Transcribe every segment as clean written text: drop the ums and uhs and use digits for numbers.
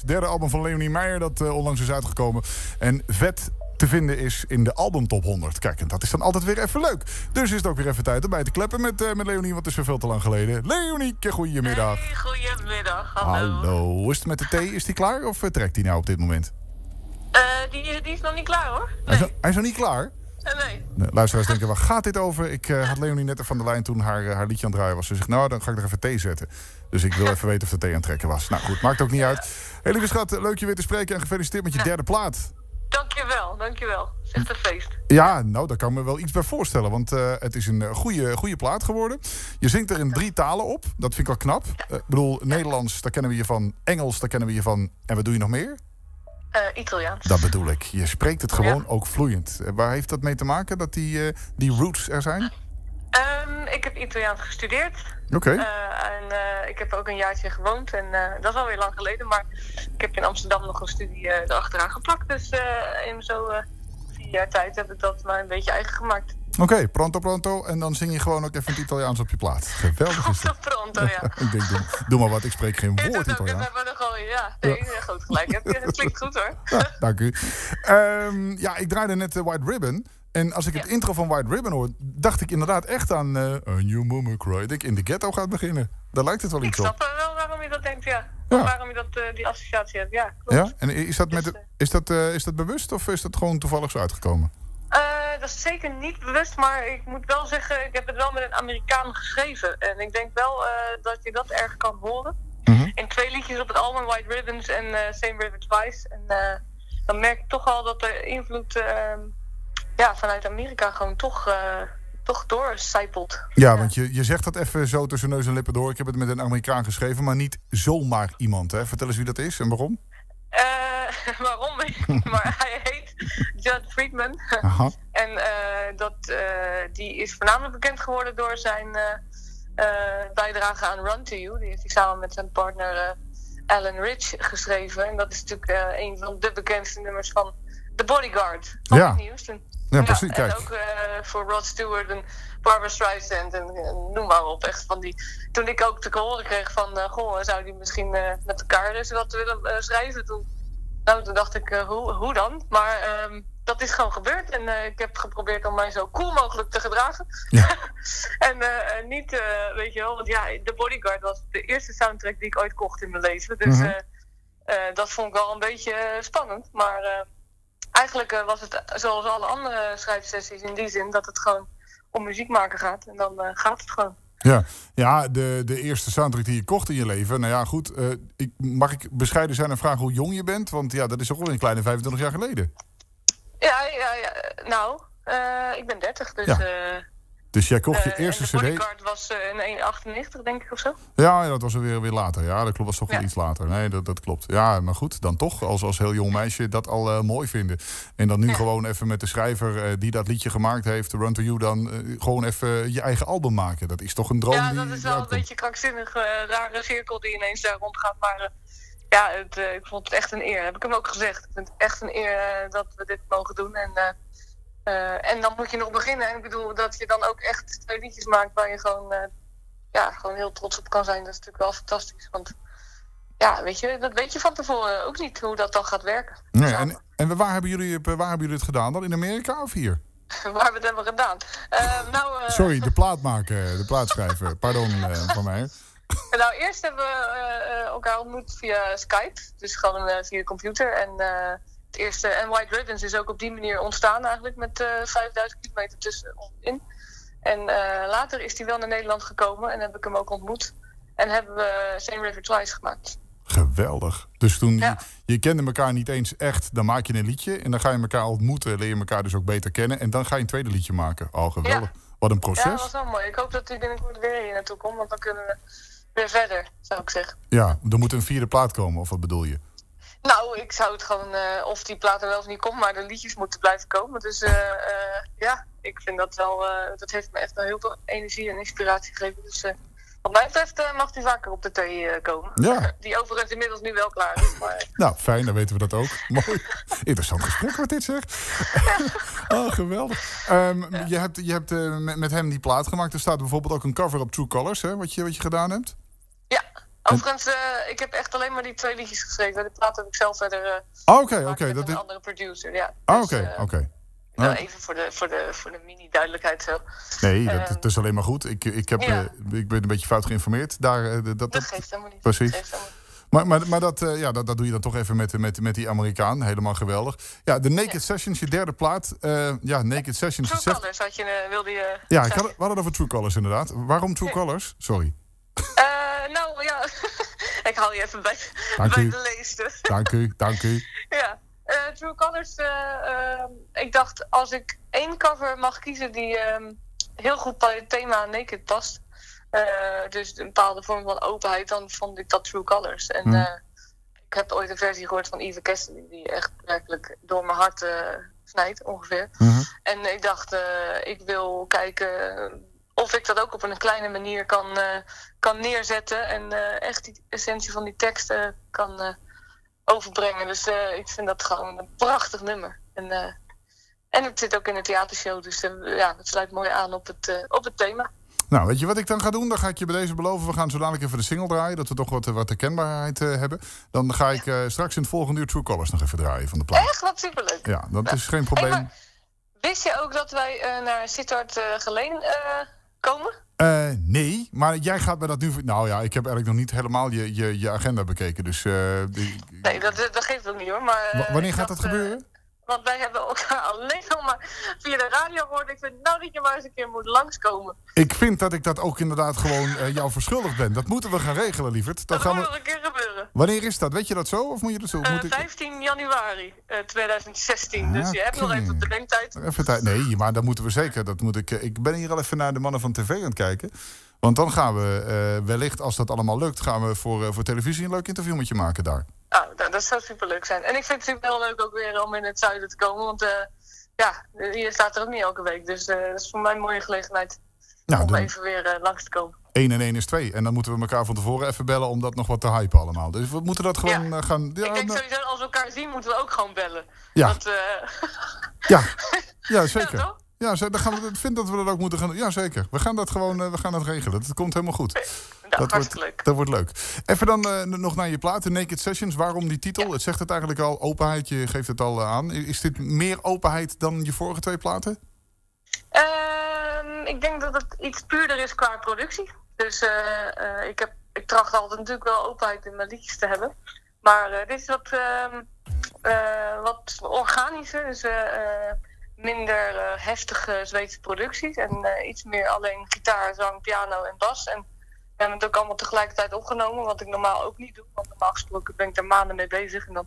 Het derde album van Leonie Meijer dat onlangs is uitgekomen. En vet te vinden is in de albumtop 100. Kijk, en dat is dan altijd weer even leuk. Dus is het ook weer even tijd om bij te kleppen met Leonie, want het is weer veel te lang geleden. Leonieke, goedemiddag. Hey, goedemiddag. Hallo. Hallo. Hoe is het met de thee? Is die klaar of trekt die nou op dit moment? Die is nog niet klaar, hoor. Nee. Hij is nog niet klaar? Nee. Luisteraars denken, waar gaat dit over? Ik had Leonie net van de lijn toen haar liedje aan het draaien was. Ze zegt, nou, dan ga ik er even thee zetten. Dus ik wil even weten of de thee aan het trekken was. Nou goed, maakt ook niet uit. Hey, lieve schat, leuk je weer te spreken en gefeliciteerd met je derde plaat. Dankjewel. Het is echt een feest. Ja, nou, daar kan ik me wel iets bij voorstellen. Want het is een goede plaat geworden. Je zingt er in 3 talen op. Dat vind ik wel knap. Ik bedoel, Nederlands, daar kennen we je van. Engels, daar kennen we je van. En wat doe je nog meer? Italiaans. Dat bedoel ik. Je spreekt het gewoon ook vloeiend. Waar heeft dat mee te maken, dat die roots er zijn? Ik heb Italiaans gestudeerd. Oké. En ik heb ook een jaartje gewoond. En dat is alweer lang geleden. Maar ik heb in Amsterdam nog een studie erachteraan geplakt. Dus in zo'n 4 jaar tijd heb ik dat maar een beetje eigen gemaakt. Oké, pronto. En dan zing je gewoon ook even het Italiaans op je plaat. Geweldig is dat. Pronto, ja. Ik denk, doe maar wat, ik spreek geen woord Italiaans. Goed gelijk. Het klinkt goed, hoor. Ja, dank u. Ik draaide net White Ribbon. En als ik het intro van White Ribbon hoor, dacht ik inderdaad echt aan A New Mama Cry. Ik in de ghetto gaat beginnen. Daar lijkt het wel iets op. Ik snap wel waarom je dat denkt, ja. Waarom je die associatie hebt, ja. Klopt. Ja? En is dat bewust of is dat gewoon toevallig zo uitgekomen? Dat is zeker niet bewust, maar ik moet wel zeggen, ik heb het wel met een Amerikaan geschreven. En ik denk wel dat je dat erg kan horen. Mm-hmm. In 2 liedjes op het album, White Ribbons en Same River Twice. En dan merk ik toch al dat de invloed vanuit Amerika gewoon toch doorcijpelt. Ja, want je zegt dat even zo tussen neus en lippen door. Ik heb het met een Amerikaan geschreven, maar niet zomaar iemand. Hè? Vertel eens wie dat is en waarom. Waarom? Maar hij heet Judd Friedman. Aha. En die is voornamelijk bekend geworden door zijn bijdrage aan Run To You. Die heeft hij samen met zijn partner Alan Rich geschreven. En dat is natuurlijk een van de bekendste nummers van The Bodyguard van Whitney Houston. Ja, precies. Kijk. En ook voor Rod Stewart en Barbra Streisand en noem maar op. Echt van die. Toen ik ook te horen kreeg van, zou die misschien met elkaar eens wat willen schrijven? Toen dacht ik, hoe dan? Maar dat is gewoon gebeurd. En ik heb geprobeerd om mij zo cool mogelijk te gedragen. Ja. En niet, weet je wel, want The Bodyguard was de eerste soundtrack die ik ooit kocht in mijn leven. Dus dat vond ik wel een beetje spannend. Maar eigenlijk was het zoals alle andere schrijfsessies in die zin dat het gewoon om muziek maken gaat. En dan gaat het gewoon. Ja, de eerste soundtrack die je kocht in je leven. Nou ja, goed. Mag ik bescheiden zijn en vragen hoe jong je bent? Want ja, dat is toch wel een kleine 25 jaar geleden. Ja. Nou, ik ben 30, dus... Ja. Dus jij kocht je eerste CD... De Bodyguard was in 98, denk ik, of zo? Ja, dat was weer later. Ja, dat was toch wel iets later. Nee, dat klopt. Ja, maar goed, dan toch als heel jong meisje dat al mooi vinden. En dan nu gewoon even met de schrijver die dat liedje gemaakt heeft, Run To You, dan gewoon even je eigen album maken. Dat is toch een droom? Ja, dat is wel een beetje krankzinnig, rare cirkel die ineens daar rondgaat. Maar ik vond het echt een eer. Heb ik hem ook gezegd. Ik vind het echt een eer dat we dit mogen doen. En dan moet je nog beginnen. En ik bedoel dat je dan ook echt 2 liedjes maakt waar je gewoon heel trots op kan zijn. Dat is natuurlijk wel fantastisch. Want weet je, dat weet je van tevoren ook niet hoe dat dan gaat werken. Nee, en waar hebben jullie het gedaan dan? In Amerika of hier? Waar we het hebben gedaan? Sorry, de plaat maken, de plaat schrijven. Pardon van mij. Nou, eerst hebben we elkaar ontmoet via Skype. Dus gewoon via de computer. En het eerste, en White Ribbons is ook op die manier ontstaan eigenlijk. Met 5000 kilometer tussenin. En later is hij wel naar Nederland gekomen. En heb ik hem ook ontmoet. En hebben we Same River Twice gemaakt. Geweldig. Dus toen je kende elkaar niet eens echt, dan maak je een liedje. En dan ga je elkaar ontmoeten, leer je elkaar dus ook beter kennen. En dan ga je een tweede liedje maken. Oh, geweldig. Ja. Wat een proces. Ja, dat was wel mooi. Ik hoop dat hij binnenkort weer hier naartoe komt. Want dan kunnen we weer verder, zou ik zeggen. Ja, er moet een 4e plaat komen, of wat bedoel je? Nou, ik zou het gewoon, of die plaat er wel of niet komt, maar de liedjes moeten blijven komen. Dus ik vind dat wel, dat heeft me echt wel heel veel energie en inspiratie gegeven. Dus wat mij betreft mag die vaker op de thee komen. Ja. Die overigens inmiddels nu wel klaar is. Maar... Nou, fijn, dan weten we dat ook. Mooi. Interessant gesprek wat dit zegt. Oh, geweldig. Je hebt met hem die plaat gemaakt. Er staat bijvoorbeeld ook een cover op True Colors, hè, wat je gedaan hebt. Ja. Overigens, ik heb echt alleen maar die 2 liedjes geschreven. De plaat heb ik zelf verder Oké. met Dat een is... andere producer. Ja. Oké. Nou, even voor de mini-duidelijkheid zo. Nee, dat is alleen maar goed. Ik ben een beetje fout geïnformeerd. Dat geeft helemaal niet. Precies. Maar dat doe je dan toch even met die Amerikaan. Helemaal geweldig. Ja, de Naked Sessions, je derde plaat. Naked Sessions. True Colors wilde je ja, we hadden het over True Colors inderdaad. Waarom True Colors? Sorry. Nou ja, ik haal je even bij de leeste. Dank u. Ja, True Colors. Ik dacht, als ik 1 cover mag kiezen die heel goed bij het thema Naked past... dus een bepaalde vorm van openheid, dan vond ik dat True Colors. En ik heb ooit een versie gehoord van Eva Cassidy die echt werkelijk door mijn hart snijdt, ongeveer. En ik dacht, ik wil kijken of ik dat ook op een kleine manier kan neerzetten en echt die essentie van die teksten kan overbrengen. Dus ik vind dat gewoon een prachtig nummer. En het zit ook in een theatershow, dus het sluit mooi aan op het thema. Nou, weet je wat ik dan ga doen? Dan ga ik je bij deze beloven. We gaan zo dadelijk even de single draaien. Dat we toch wat herkenbaarheid hebben. Dan ga ik straks in het volgende uur True Colors nog even draaien van de plaat. Echt? Wat superleuk. Ja, dat is geen probleem. Hey, wist je ook dat wij naar Sittard Geleen komen? Nee, maar jij gaat me dat nu... Nou ja, ik heb eigenlijk nog niet helemaal je agenda bekeken. Dus, nee, dat geeft ook niet hoor. Maar, wanneer gaat dat gebeuren? Want wij hebben elkaar alleen nog maar via de radio gehoord. Ik vind nou dat je maar eens een keer moet langskomen. Ik vind dat ik dat ook inderdaad gewoon jou verschuldigd ben. Dat moeten we gaan regelen, lieverd. Dat moet nog een keer gebeuren. Wanneer is dat? Weet je dat zo? Of moet je dat zo? 15 januari 2016. Dus je hebt nog even bedenktijd. Even tijd. Nee, maar dat moeten we zeker. Ik ben hier al even naar de mannen van tv aan het kijken. Want dan gaan we wellicht, als dat allemaal lukt... gaan we voor televisie een leuk interview met je maken daar. Dat zou superleuk zijn. En ik vind het natuurlijk heel leuk ook weer om in het zuiden te komen. Want hier staat er ook niet elke week. Dus dat is voor mij een mooie gelegenheid om even weer langs te komen. 1 en 1 is 2. En dan moeten we elkaar van tevoren even bellen om dat nog wat te hypen allemaal. Dus we moeten dat gewoon gaan... Ja, ik denk sowieso, als we elkaar zien, moeten we ook gewoon bellen. Ja, want, ja zeker. Ja, ik vind dat we dat ook moeten gaan doen. Ja, zeker. We gaan dat regelen. Dat komt helemaal goed. Dat wordt leuk. Even dan nog naar je plaat, de Naked Sessions. Waarom die titel? Ja. Het zegt het eigenlijk al, openheid. Je geeft het al aan. Is dit meer openheid dan je vorige 2 platen? Ik denk dat het iets puurder is qua productie. Dus ik tracht altijd natuurlijk wel openheid in mijn liedjes te hebben. Maar dit is wat organischer. Dus minder heftige Zweedse producties. En iets meer alleen gitaar, zang, piano en bas. En we hebben het ook allemaal tegelijkertijd opgenomen. Wat ik normaal ook niet doe. Want normaal gesproken ben ik daar maanden mee bezig. En dan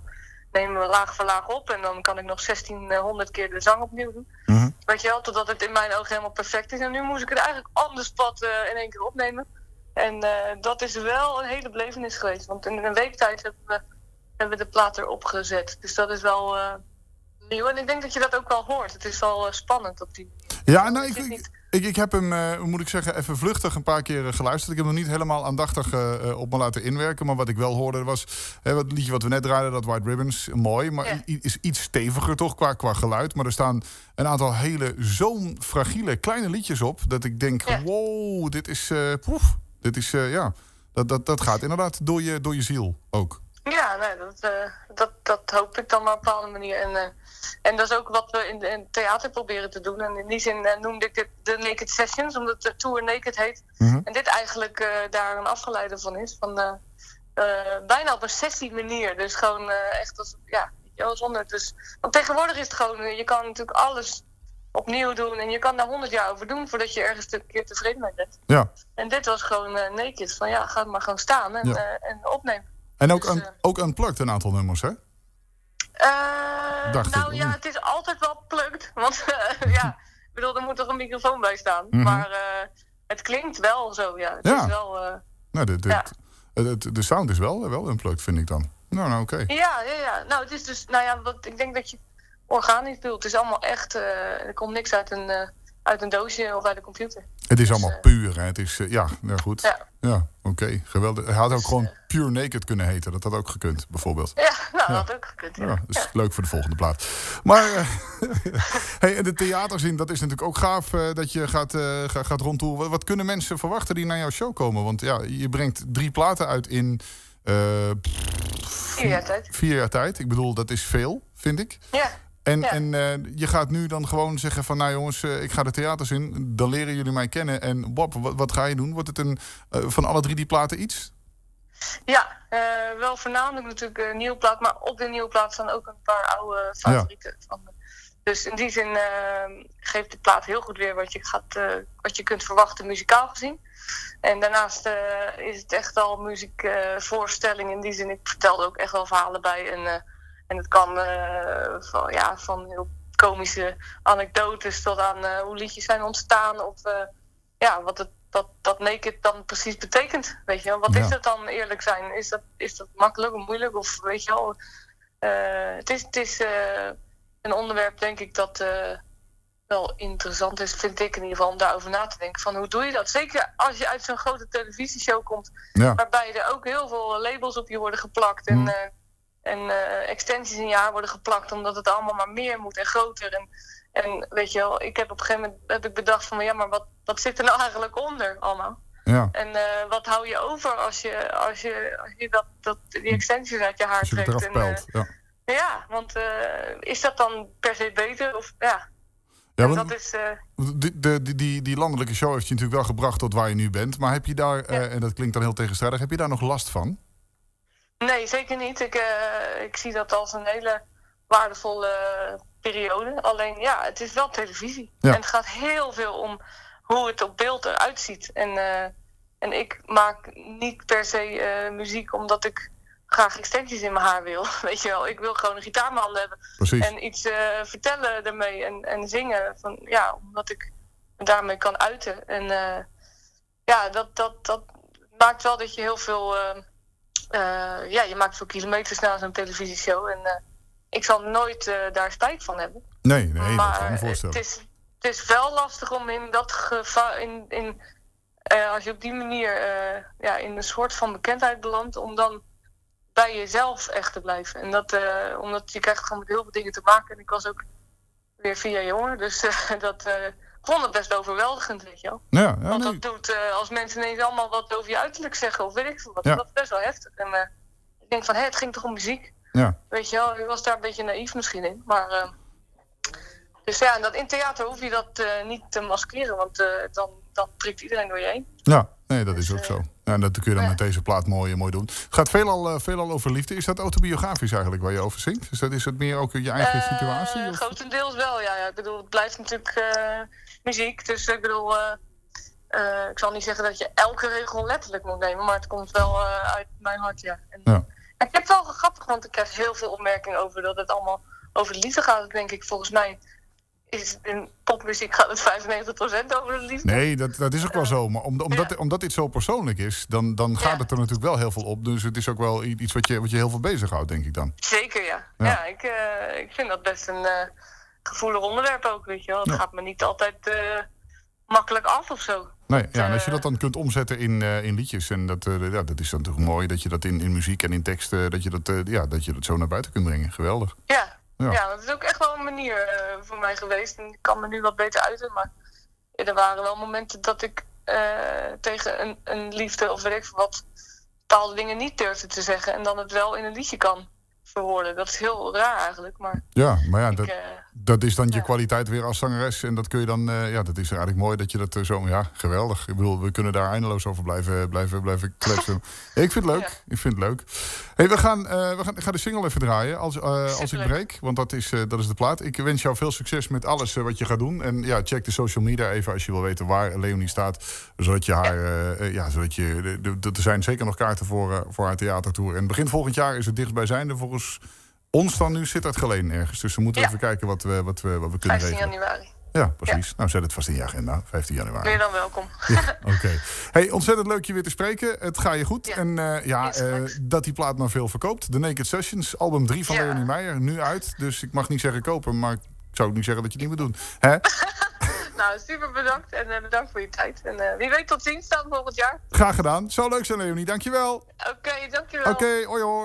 nemen we laag voor laag op. En dan kan ik nog 1600 keer de zang opnieuw doen. Weet je wel, totdat het in mijn ogen helemaal perfect is. En nu moest ik het eigenlijk on the spot in 1 keer opnemen. En dat is wel een hele belevenis geweest. Want in een week tijd hebben we de plaat erop gezet. Dus dat is wel nieuw. En ik denk dat je dat ook wel hoort. Het is wel spannend op die manier. Ja, nou, ik heb hem, moet ik zeggen, even vluchtig een paar keer geluisterd. Ik heb hem nog niet helemaal aandachtig op me laten inwerken. Maar wat ik wel hoorde was, het liedje wat we net draaiden, dat White Ribbons, mooi. Maar is iets steviger toch qua geluid. Maar er staan een aantal hele zo'n fragiele kleine liedjes op. Dat ik denk, wow, dit is, dat gaat inderdaad door je ziel ook. Ja, nee, dat hoop ik dan maar op een bepaalde manier. En dat is ook wat we in het theater proberen te doen. En in die zin noemde ik dit de Naked Sessions, omdat de tour Naked heet. En dit eigenlijk daar een afgeleide van is. Van bijna op een sessie-manier. Dus gewoon echt als zonder. Dus, want tegenwoordig is het gewoon, je kan natuurlijk alles opnieuw doen. En je kan daar 100 jaar over doen voordat je ergens een keer tevreden mee bent. Ja. En dit was gewoon Naked. Van ga maar gewoon staan en opnemen. En ook unplugged een aantal nummers, hè? Het is altijd wel plugged. Want ik bedoel, er moet toch een microfoon bij staan. Maar het klinkt wel zo, ja. Het is wel... de sound is wel unplugged, vind ik dan. Nou, oké. Ja. Nou, het is dus... ik denk dat je organisch bedoelt. Het is allemaal echt... er komt niks uit een uit een doosje of uit de computer. Het is allemaal puur, hè? Het is, goed. Ja, oké, geweldig. Hij had ook gewoon Pure Naked kunnen heten. Dat had ook gekund, bijvoorbeeld. Ja, dat had ook gekund. Ja, dat is leuk voor de volgende plaat. Maar hey, en de theaterzin, dat is natuurlijk ook gaaf dat je gaat rondtoeren. Wat kunnen mensen verwachten die naar jouw show komen? Want ja, je brengt 3 platen uit in 4 jaar tijd. 4 jaar tijd. Ik bedoel, dat is veel, vind ik. Ja. En je gaat nu dan gewoon zeggen van... nou jongens, ik ga de theaters in. Dan leren jullie mij kennen. En Bob, wat ga je doen? Wordt het van alle 3 die platen iets? Ja, wel voornamelijk natuurlijk een nieuwe plaat. Maar op de nieuwe plaat staan ook een paar oude favorieten van me. Dus in die zin geeft de plaat heel goed weer wat je kunt verwachten muzikaal gezien. En daarnaast is het echt al muziekvoorstelling. In die zin, ik vertelde ook echt wel verhalen bij. En het kan van heel komische anekdotes tot aan hoe liedjes zijn ontstaan. Of wat dat naked dan precies betekent. Weet je wel? Wat is dat dan eerlijk zijn? Is dat makkelijk of moeilijk? Of weet je wel? Het is een onderwerp, denk ik, dat wel interessant is, vind ik in ieder geval, om daarover na te denken. Van hoe doe je dat? Zeker als je uit zo'n grote televisieshow komt, waarbij er ook heel veel labels op je worden geplakt. En extensies in je haar worden geplakt, omdat het allemaal maar meer moet en groter. En weet je wel, ik heb op een gegeven moment bedacht van... ja, maar wat zit er nou eigenlijk onder allemaal? Ja. En wat hou je over als je die extensies uit je haar trekt? Als je het eraf pelt, ja, want is dat dan per se beter? Of, ja, want dat is... die landelijke show heeft je natuurlijk wel gebracht tot waar je nu bent. Maar heb je daar, en dat klinkt dan heel tegenstrijdig... heb je daar nog last van? Nee, zeker niet. Ik zie dat als een hele waardevolle periode. Alleen, het is wel televisie. Ja. En het gaat heel veel om hoe het op beeld eruit ziet. En ik maak niet per se muziek omdat ik graag extensies in mijn haar wil. Weet je wel, ik wil gewoon een gitaar in mijn handen hebben. Precies. En iets vertellen daarmee en zingen. Omdat ik me daarmee kan uiten. En dat maakt wel dat je heel veel... je maakt veel kilometers na zo'n televisieshow. En ik zal nooit daar spijt van hebben. Nee, dat kan ik me voorstellen. Het is wel lastig om in dat geval... als je op die manier in een soort van bekendheid belandt... om dan bij jezelf echt te blijven. En omdat je krijgt gewoon met heel veel dingen te maken. En ik was ook weer 4 jaar jonger. Dus ik vond het best overweldigend, weet je wel. Ja, want dat doet als mensen ineens allemaal wat over je uiterlijk zeggen... of weet ik veel wat. Dat is best wel heftig. En ik denk van, het ging toch om muziek? Ja. Weet je wel, ik was daar een beetje naïef misschien in. Maar dus ja, en in theater hoef je dat niet te maskeren. Want dan prikt iedereen door je heen. Ja, nee, dat is ook zo. Ja, dat kun je dan met deze plaat mooi doen. Het gaat veelal over liefde. Is dat autobiografisch eigenlijk waar je over zingt? Is het meer ook je eigen situatie? Of? Grotendeels wel, ja. Ik bedoel, het blijft natuurlijk muziek. Dus ik bedoel, ik zal niet zeggen dat je elke regel letterlijk moet nemen. Maar het komt wel uit mijn hart, ja. En ik heb het wel grappig, want ik krijg heel veel opmerkingen over dat het allemaal over de liefde gaat. Denk ik, volgens mij in popmuziek gaat het 95% over de liefde. Nee, dat is ook wel zo. Maar omdat dit zo persoonlijk is, dan gaat het er natuurlijk wel heel veel op. Dus het is ook wel iets wat je heel veel bezighoudt, denk ik dan. Zeker, ja. Ja, ik vind dat best een gevoelig onderwerp ook, weet je wel. Het gaat me niet altijd makkelijk af of zo. Nee, en als je dat dan kunt omzetten in liedjes... en dat is dan toch mooi dat je dat in muziek en in teksten... dat je dat zo naar buiten kunt brengen. Geweldig. Ja, dat is ook echt wel een manier voor mij geweest. En ik kan me nu wat beter uiten. Maar er waren wel momenten dat ik tegen een liefde of weet ik veel wat... bepaalde dingen niet durfde te zeggen. En dan het wel in een liedje kan verwoorden. Dat is heel raar eigenlijk. Maar dat is dan je kwaliteit weer als zangeres. En dat kun je dan... dat is eigenlijk mooi dat je dat zo... Ja, geweldig. Ik bedoel, we kunnen daar eindeloos over blijven kletsen. Ik vind het leuk. Ja. Ik vind het leuk. Hey, ik ga de single even draaien als ik breek. Want dat is de plaat. Ik wens jou veel succes met alles wat je gaat doen. En check de social media even als je wil weten waar Leonie staat. Zodat je haar... er zijn zeker nog kaarten voor haar theatertour. En begin volgend jaar is het dichtstbijzijnde volgens ons dan nu Sittard Geleen ergens. Dus we moeten even kijken wat we kunnen 15 regelen. januari. Ja, precies. Ja. Nou, zet het vast in je agenda. 15 januari. Meer dan welkom. Ja, Oké. Hey, ontzettend leuk je weer te spreken. Het gaat je goed. Ja. En dat die plaat maar veel verkoopt. The Naked Sessions, album 3 van Leonie Meijer. Nu uit. Dus ik mag niet zeggen kopen, maar ik zou ook niet zeggen dat je het niet moet doen. Hè? Nou, super bedankt en bedankt voor je tijd. En wie weet tot ziens dan volgend jaar. Graag gedaan. Zou leuk zijn, Leonie. Dankjewel. Oké, dankjewel. Oké, hoi hoi.